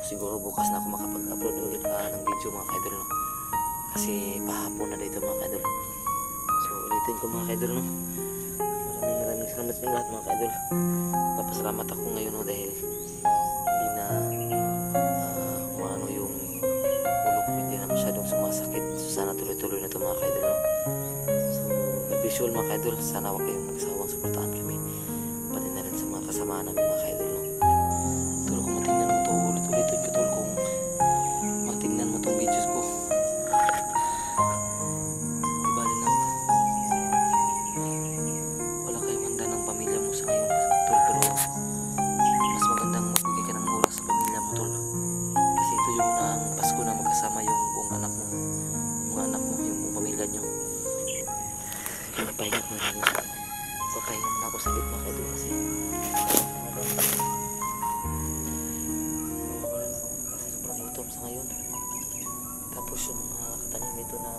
Siguro bukas na ako makapag-upload ulit ng video mga kaidol, no? Kasi pahapon na dito mga kaidol. So ulitin ko mga kaidol, no? Maraming salamat sa lahat mga kaidol. Napasalamat ako ngayon, no? Dahil hindi na yung ulo ko hindi na masyadong sumasakit. So sana tuloy-tuloy na ito mga kaidol, no? So visual mga kaidol, sana wag kayong magsawang suportahan kami, pati na rin sa mga kasama namin mga kaidol, no? Tulog ko matingnan mo ito, ulit-ulitin ko tol, kung matingnan mo itong videos ko. Di bali nang wala kayong handa ng pamilya mo sa ngayon tol, pero mas magandang magbigay ka ng oras sa pamilya mo tol, kasi ito yung unang Pasko na magkasama yung buong anak mo, yung mga anak mo, yung buong pamilya nyo. Pahinga mo na, papahinga mo na ako sa gitna kayo kasi sobrang gutom sa ngayon. Tapos yung mga katanim nito na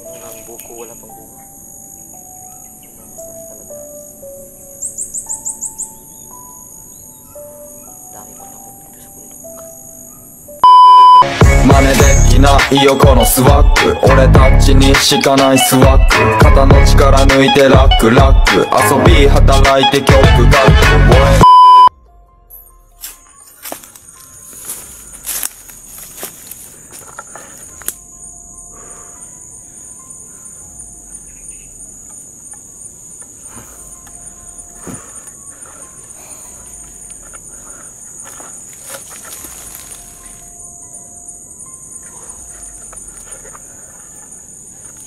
mga buko, wala pang bunga. Talaga dami pala ako dito sa bundok. 真似できないよこのスワッグ、俺たちにしかないスワッグ、肩の力抜いてラックラック、遊び働いて曲書く。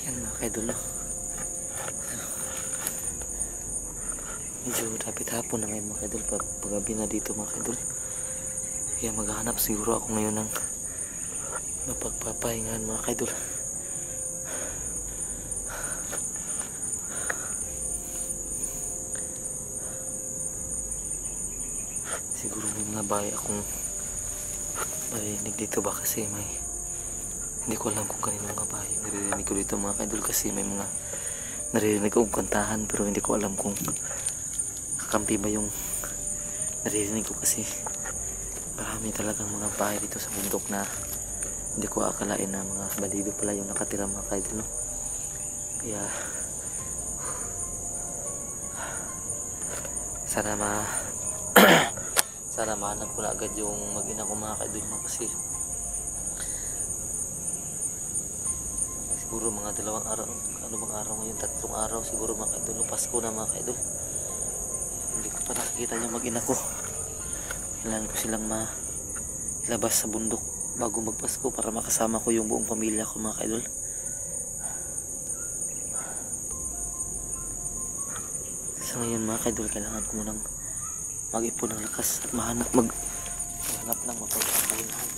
Yan mga kaidol, no? Medyo rapid hapon na ngayon mga kaidol, paggabi na dito mga kaidol. Kaya maghahanap siguro ako ngayon ng mapagpapahingan mga kaidol. Siguro may mga bahay akong marinig dito ba, kasi hindi ko alam kung kanino mga bahay naririnig ko dito mga kaidol, kasi may mga naririnig kong kantahan pero hindi ko alam kung kakampi ba yung naririnig ko, kasi marami talagang mga bahay dito sa bundok na hindi ko akalain na mga bandido pala yung nakatira mga kaidol, no? Kaya sana sana mahanap ko na agad yung mag-ina ko mga kaidol, no? Kasi siguro mga 2 araw, ano bang araw ngayon, 3 araw siguro mga kaidol, Pasko na mga kaidol. Hindi ko pa nakikita yung mag-ina ko. Kailangan ko silang ilabas sa bundok bago magpasko para makasama ko yung buong pamilya ko mga kaidol. Sa ngayon mga kaidol, kailangan ko munang mag-ipon ng lakas at maghanap ng mapagpapahingahan.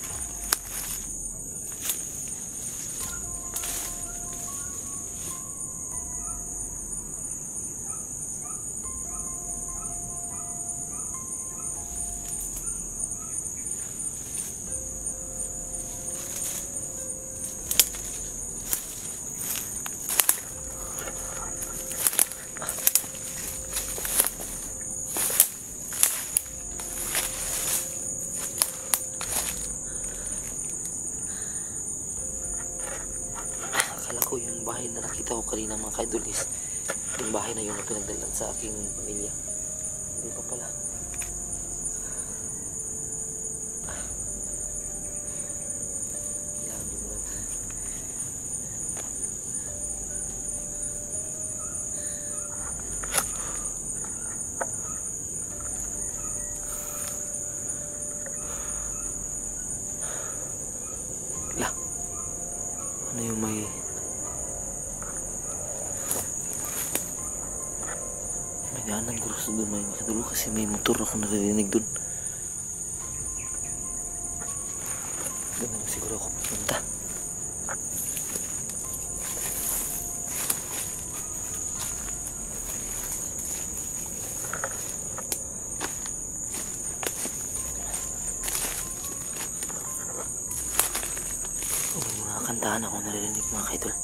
Akala ko yung bahay na nakita ko kanina mga kaidol is yung bahay na yun na pinagdalan sa aking pamilya. Hindi pa pala. Kailangan nyo muna. Ano yung may daanan ko sa doon mga kadulo, kasi may motor ako naririnig doon. Doon naman siguro ako pupunta. May mga kantahan ako naririnig mga kaidol.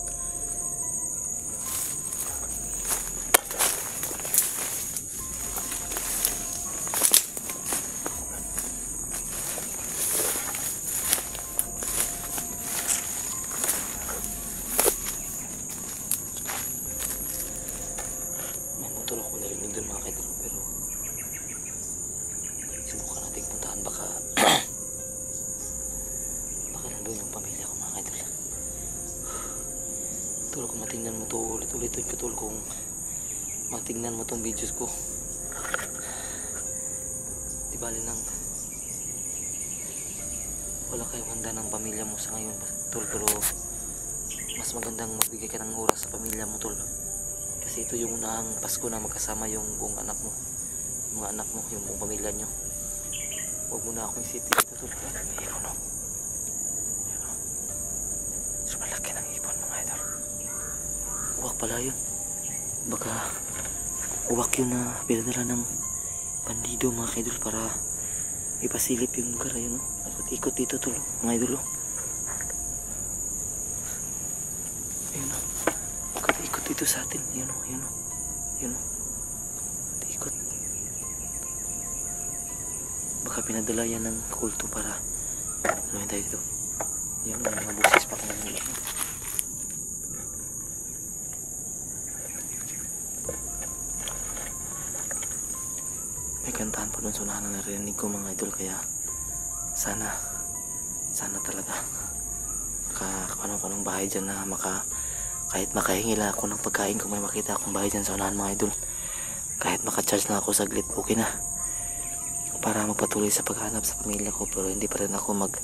baka baka nandun yung pamilya ko mga idol. Tol, kung matingnan mo to ulit-ulit ko tol, kung matingnan mo tong videos ko, di bali nang wala kayong handa ng pamilya mo sa ngayon tol, pero mas magandang magbigay ka ng oras sa pamilya mo tol, kasi ito yung unahang Pasko na magkasama yung buong anak mo, yung mga anak mo, yung buong pamilya nyo. Huwag mo na akong isipin ito tol. May ipon o. So malaki ng ipon mga idol. Uwak pala yun. Baka uwak yun na pinadala ng bandido mga idol para ipasilip yung lugar. Ayun o. Ikot dito tol mga idol o. Ayun o. Ikot dito sa atin. Ayun o. Ayun o. Ayun o. Ikot. Baka pinadala yan ng kulto para ano yun tayo dito. Ayun o. May mga busis pa kung mula. May kantahan pa doon sa unahan na narinig ko mga idol, kaya sana talaga makakuha ko ng bahay dyan na kahit makahingi lang ako ng pagkain kung may makita akong bahay dyan sa unahan mga idol, kahit makacharge lang ako saglit, okay na, para magpatuloy sa paghanap sa pamilya ko. Pero hindi pa rin ako mga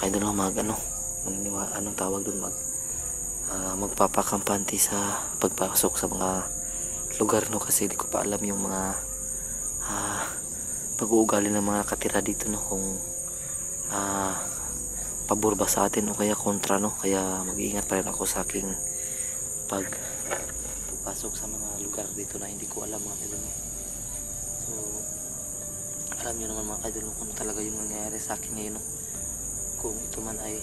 idol, anong tawag doon, magpapakampante sa pagpasok sa mga lugar no, kasi di ko pa alam yung mga pag-uugali ng mga nakatira dito no, kung pabor ba sa atin o kaya kontra no. Kaya mag-iingat pa rin ako sa aking pagpasok sa mga lugar dito na hindi ko alam mga idol. So alam nyo naman mga idol kung ano talaga yung nangyayari sa akin ngayon no. Kung ito man ay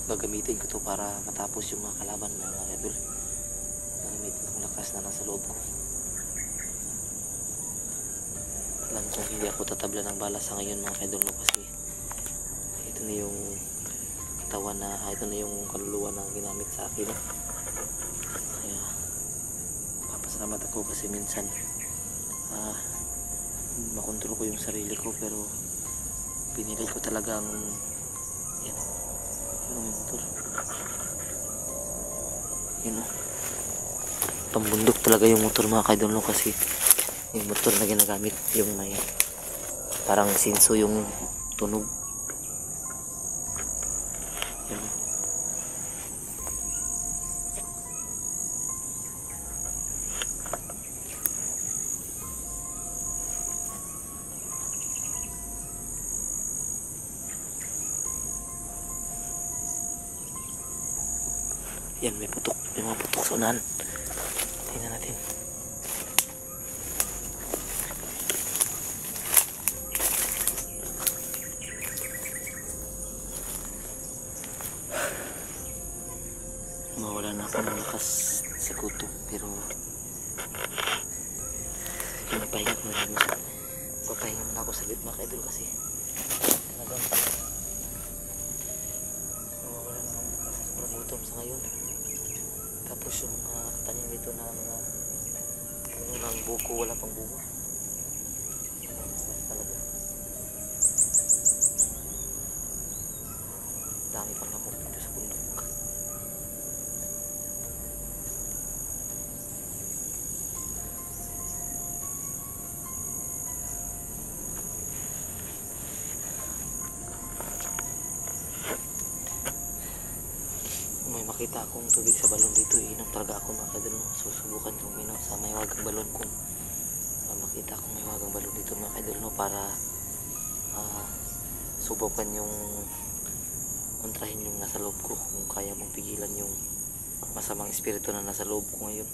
gagamitin ko to para matapos yung mga kalaban mga idol, gagamitin kong lakas na nasa loob ko. Alam kong hindi ako tatabla ng bala sa ngayon mga idol no, kasi ito na yung katawan na ito na yung kaluluwa na ginamit sa akin no? Kaya papasalamat ako kasi minsan makontrol ko yung sarili ko, pero pinilit ko talagang yan yung motor yun o, pambundok talaga yung motor mga idol no, kasi yung motor na ginagamit yung may parang sinso yung tunog. Yan. Yan, may mga putok sa unahan. Tingnan natin. Mawala na ako ng lakas sa gutom, pero pinapahinga ko na rin siya. Papahinga muna ako sa mga idol kasi talagang mawala na ako ng lakas sa sobrang gutom sa ngayon. Tapos yung mga tanim dito na mga puno ng buko, wala pang bunga. Talaga dami pang lamok dito sa bundok. Makita akong tubig sa balon dito, inom talaga ako mga kadol no? Susubukan kong inom sa may wagang balon kung makita akong may wagang balon dito mga kadol no, para subukan yung kontrahin yung nasa loob ko, kung kaya mong pigilan yung masamang espiritu na nasa loob ko ngayon.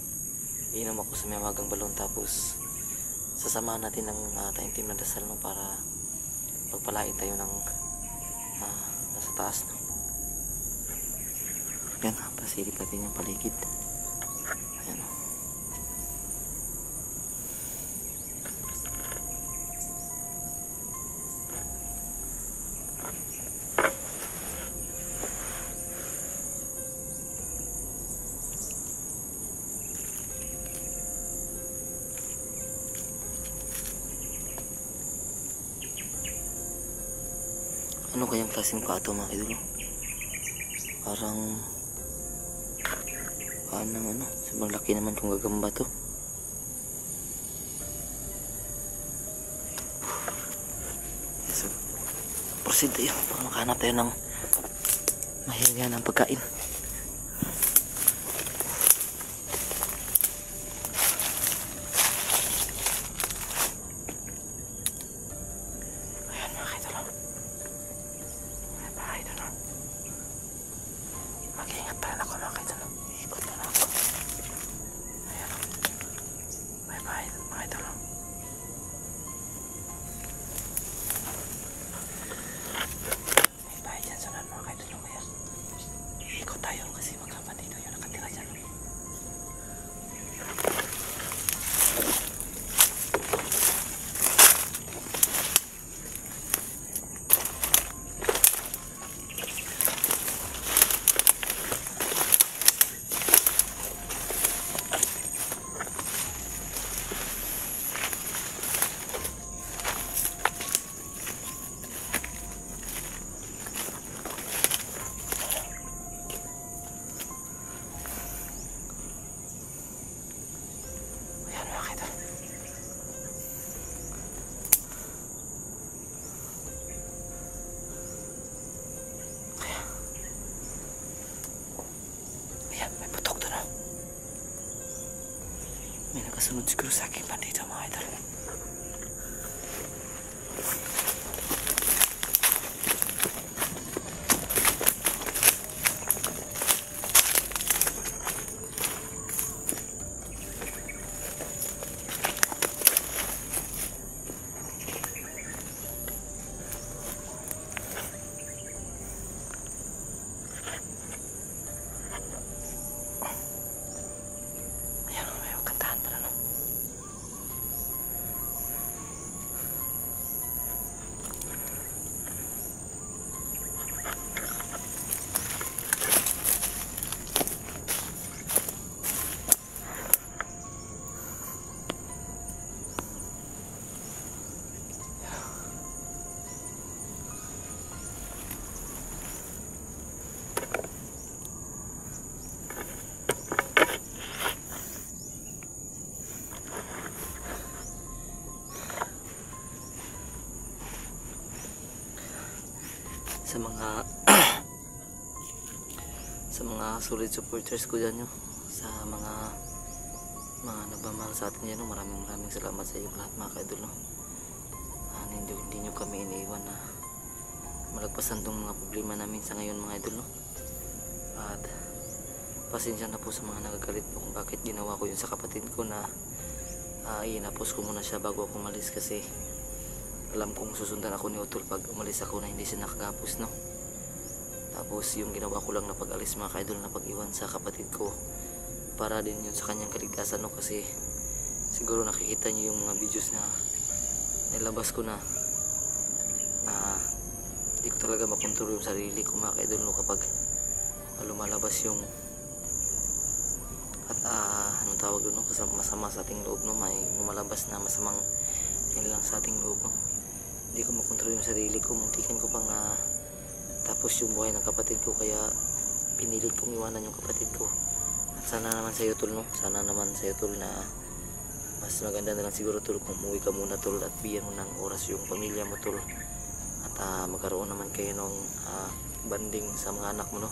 Inom ako sa may wagang balon, tapos sasamahan natin ng taimtim na dasal no, para pagpalain tayo ng nasa taas no. Yan, pasilip natin yung paligid. Ayan o. Ano kayang klaseng pato mga idol? Parang ano, sobrang laki naman kung gagamba to. So, proceed tayo para makahanap tayo ng mahihinga ng pagkain. Ayan mga idol, may bahay doon. Mag-iingat pa rin ako mga idol. Ikot na ako. Ayan, may bahay doon mga idol. May bahay dyan sa nan mga idol. Kaya ikot tayo kasi magkapatid yung nakatira dyan. Ayan mga idol. Ayan, may putok doon oh. May nakasunod siguro sa akin pa dito mga idol. Ayan, may kantahan pala no. Sa mga sa mga solid supporters ko dyan, sa mga nagmamahal sa atin dyan, maraming salamat sa iyo lahat mga kaidol no. Hindi nyo kami iniiwan na malagpasan tong mga problema namin sa ngayon mga idol no. At pasensya na po sa mga nagagalit po kung bakit ginawa ko yun sa kapatid ko na inapos ko muna siya bago ako umalis, kasi alam kong susundan ako ni Utol pag umalis ako na hindi siya nakagapos no. Tapos yung ginawa ko lang na pag-alis mga kaidol, na pag-iwan sa kapatid ko para din yun sa kanyang kaligtasan no. Kasi siguro nakikita niyo yung mga videos na nilabas ko na hindi ko talaga makontrol yung sarili ko mga kaidol no, kapag lumalabas yung at anong tawag doon no, masama sa ating loob no, may lumalabas na masamang yan lang sa ating loob no. Hindi ko makontrol yung sarili ko, muntikan ko pang tapos yung buhay ng kapatid ko, kaya pinilit kong iwanan yung kapatid ko. At sana naman sa iyo tol no, sana naman sa iyo tol na mas maganda na lang siguro tol kung umuwi ka muna tol at bigyan mo ng oras yung pamilya mo tol, at magkaroon naman kayo ng banding sa mga anak mo no.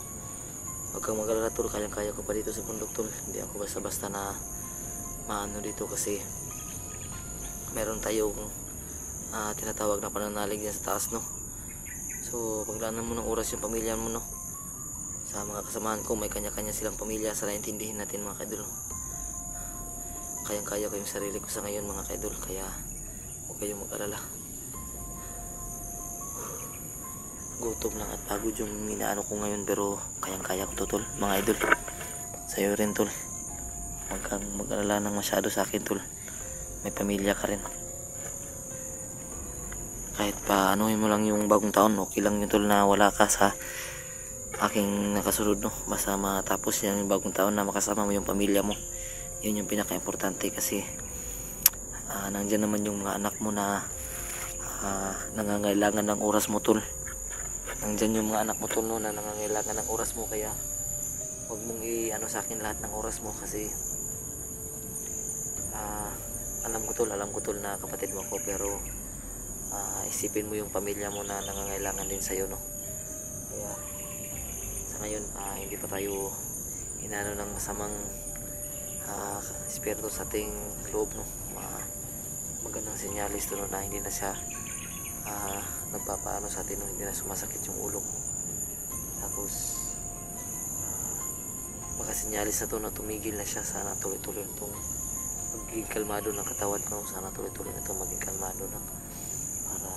Huwag kang mag-alala tol, kayang-kaya ko pa dito sa bundok tol, hindi ako basta-basta na maano dito, kasi meron tayong tinatawag na pananalig dyan sa taas no. So paglaanan mo ng oras yung pamilya mo no. Sa mga kasamahan ko may kanya-kanya silang pamilya, sana intindihin natin mga kaidol no. Kayang-kaya ko yung sarili ko sa ngayon mga kaidol, kaya huwag kayong mag-alala. Gutom lang at pagod yung minaano ko ngayon, pero kayang-kaya ko to tol mga idol. Sa'yo rin tol, huwag kang mag-alala ng masyado sa akin tol, may pamilya ka rin. Kahit pa anuhin mo lang yung bagong taon, okay lang yun tol na wala ka sa aking nakasunod no. Basta matapos yan yung bagong taon na makasama mo yung pamilya mo, yun yung pinaka-importante, kasi nandyan naman yung mga anak mo na nangangailangan ng oras mo tol. nandyan yung mga anak mo tol no, na nangangailangan ng oras mo, kaya huwag mong i-ano sa akin lahat ng oras mo kasi alam ko tol na kapatid mo ko, pero isipin mo yung pamilya mo na nangangailangan din sa'yo no. Kaya sa ngayon hindi pa tayo inano ng masamang espiritu sa ating loob no. Magandang senyalis to no, na hindi na siya nagpapaano sa atin no, hindi na sumasakit yung ulo ko. Tapos makasenyalis na to na tumigil na siya. Sana tuloy-tuloy itong magiging kalmado ng katawan ko. Sana tuloy-tuloy na itong magiging kalmado na para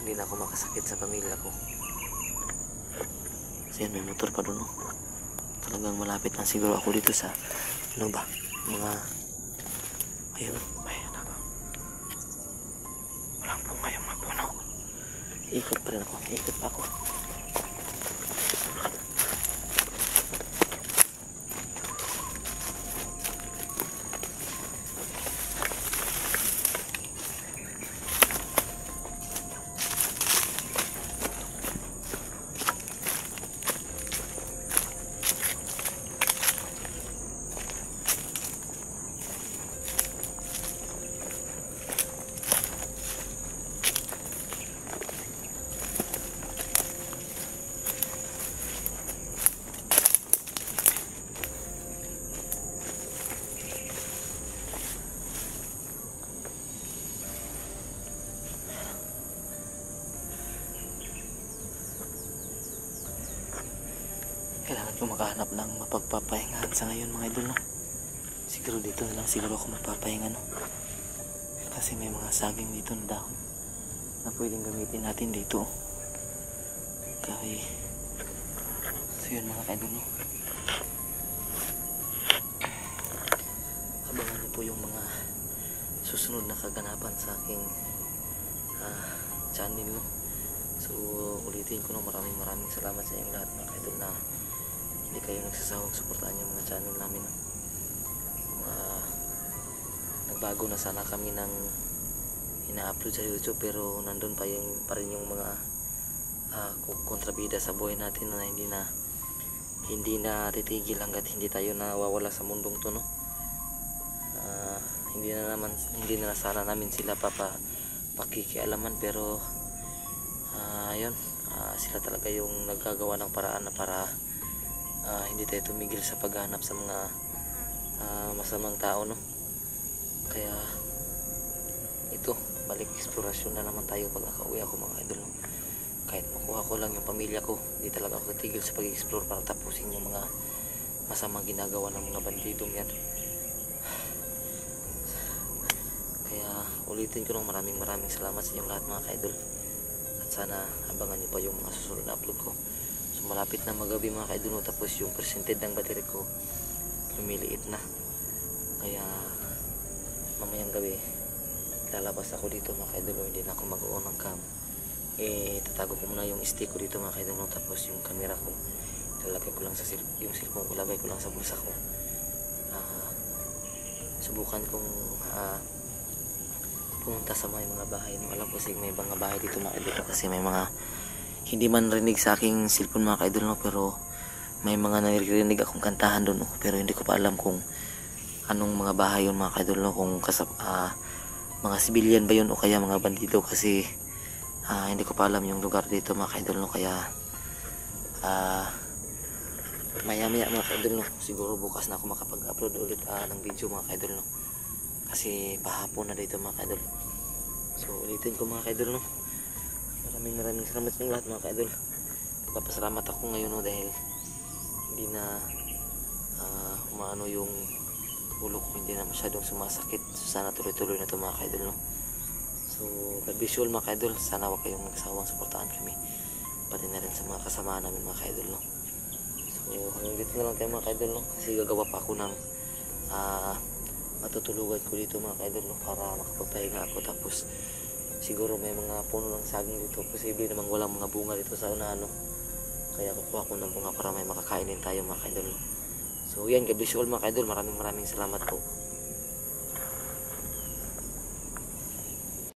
hindi na ako makasakit sa pamilya ko. Kasi yan, may motor pa doon no. Talagang malapit na siguro ako dito sa ano ba, mga ayun, ayun ako. Walang po ngayong mapuno. Ikot pa rin ako, ikot pa ako. Kailangan ko makahanap ng mapagpapahingahan sa ngayon mga idol no. Siguro dito na lang siguro ako magpapahinga no. Kasi may mga saging dito na dahon na pwedeng gamitin natin dito. Okay. So yun mga idol no. Abangan niyo po yung mga susunod na kaganapan sa aking channel no. So ulitin ko no, maraming salamat sa inyong lahat mga idol na hindi kayo nagsasawang suportahan yung mga channel namin. Nagbago na sana kami ng ina-upload sa YouTube, pero nandun pa rin yung mga kontrabida sa buhay natin na hindi na titigil hanggat hindi tayo nawawala sa mundong to no. Hindi na sana namin sila pakikialaman, pero ayun, sila talaga yung naggagawa ng paraan na para hindi tayo tumigil sa paghahanap sa mga masamang tao no. Kaya ito, balik eksplorasyon na naman tayo pag nakauwi ako mga idol no. Kahit makuha ko lang yung pamilya ko, hindi talaga ako titigil sa pag-explore para tapusin yung mga masamang ginagawa ng mga bandidong yan. Kaya ulitin ko nung maraming salamat sa inyong lahat mga idol. At sana abangan niyo pa yung mga susunod na upload ko. So malapit na magabi mga kaidol, tapos yung percentage ng battery ko lumiliit na. Kaya mamayang gabi lalabas ako dito mga kaidol, hindi na ako mag-on ng cam. Tatago ko muna yung stick ko dito mga kaidol, tapos yung camera ko ilalagay ko lang sa yung cellphone ko, ilagay ko lang sa bulsa ko. Subukan kong pumunta sa mga bahay no. Alam ko kasi may mga bahay dito mga kaidol, kasi may mga hindi man rinig sa aking cellphone mga kaidol no, pero may mga naririnig akong kantahan doon no, pero hindi ko pa alam kung anong mga bahay yun mga kaidol no, kung mga civilian ba yun o kaya mga bandido, kasi hindi ko pa alam yung lugar dito mga kaidol no. Kaya maya mga kaidol no, siguro bukas na ako makapag-upload ulit ng video mga kaidol no, kasi pahapon na dito mga kaidol. So ulitin ko mga kaidol no, maraming salamat sa lahat mga kaidol. Papasalamat ako ngayon no, dahil hindi na umaano yung ulo ko, hindi na masyadong sumasakit. So sana tuloy-tuloy na ito mga kaidol no. So God bless you all mga kaidol. Sana wag kayong magsawang suportahan kami, pati na rin sa mga kasama namin mga kaidol no. So hanggang dito na lang tayo mga kaidol no, kasi gagawa pa ako ng matutulugan ko dito mga kaidol no, para makapagpahinga ako. Tapos siguro may mga puno ng saging dito, posible namang walang mga bunga dito sa unahan no. Kaya kukuha ko ng bunga para may makakainin tayo mga kaidol no. So yan, God bless you all mga kaidol. Maraming salamat po.